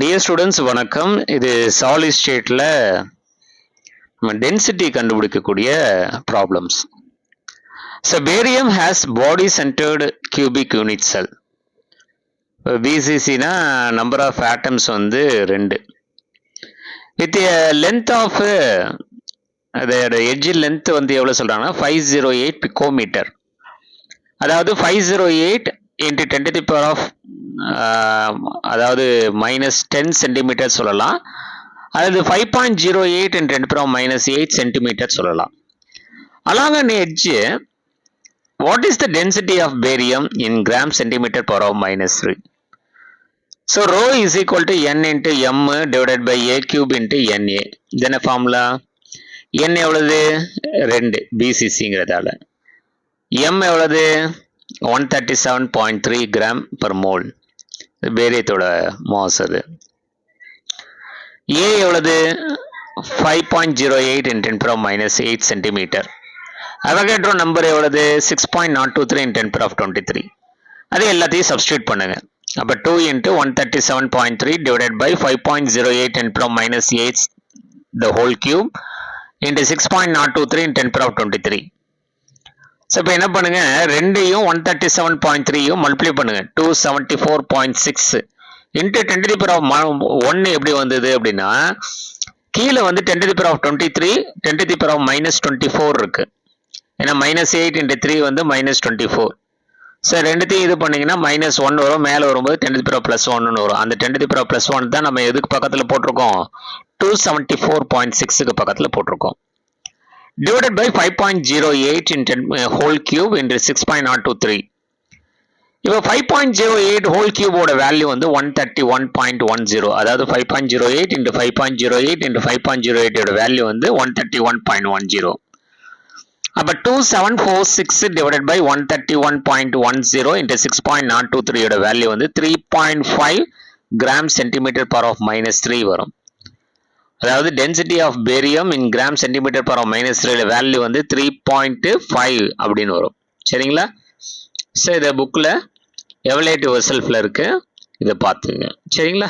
Dear students வணக்கம். இது solid ஸ்டேட்ல நம்ம டென்சிட்டி கண்டுபிடிக்கக்கூடிய problems. So barium has body centered cubic unit cell. பிசிசினா நம்பர் ஆஃப் ஆட்டம்ஸ் வந்து 2 வித் லென்த் ஆஃப் அதோட எட்ஜ் லென்த் வந்து எவ்வளோ சொல்கிறாங்கன்னா 508 பிகோமீட்டர். அதாவது 508 into 10 to the power of அதாவது -10 சென்டிமீட்டர் சொல்லலாம். அதாவது 5.08 into 10 to the power of -8 centimetre சொல்லலாம். Along an edge, what is the density of barium in gram centimeter power of -3? So rho is equal to n into m divided by a cube into na. Then a formula n எவ்வளவு 2 BCCங்கிறதால m எவ்வளவு 137.3 gram per mole. பேரியத்தோட mass அது. a எவ்வளவு 5.08 into 10 to the power of -8 centimetre. Avogadro number எவ்வளவு 6.023 into 10 to the power of 23. அது எல்லாத்தையும் substitute பண்ணுங்க. அப்ப 2 into 137.3 divided by 5.08 into 10 to the power of -8 the whole cube into 6.023 into 10 to the power of 23. So இப்போ என்ன பண்ணுங்க, ரெண்டையும் 137.3யும் multiply பண்ணுங்க. 274.6 into 10 to the power of 1 எப்படி வந்தது அப்படின்னா, கீழே வந்து 10 to the power of 23 10 to the power of -24 இருக்கு. ஏன்னா -8 into 3 வந்து -24. ஸோ ரெண்டுத்தையும் இது பண்ணீங்கன்னா -1 வரும், மேலே வரும்போது 10 to the power +1 வரும். அந்த 10 to the power +1 தான் நம்ம எதுக்கு பக்கத்தில் போட்டிருக்கோம், 274.6க்கு பக்கத்தில் போட்டிருக்கோம். Divided by 5.08 into whole cube into 6.023. இப்போ 5.08 whole cube ஓட வேல்யூ வந்து 131.10. அதாவது 5.08 into 5.08 into 5.08 ஓட வேல்யூ வந்து 131.10. அப்ப 2746 divided by 131.10 into 6.023 ஓட வேல்யூ வந்து 3.5 gram centimeter power of -3 வரும். அதாவது density of barium in gram centimetre power -3 value வந்து 3.5 அப்படின்னு வரும். சரிங்களா? ஸோ இதை புக்கில் எவலேட்டிவ் செல்ஃபில் இருக்கு, இதை பார்த்துங்க. சரிங்களா?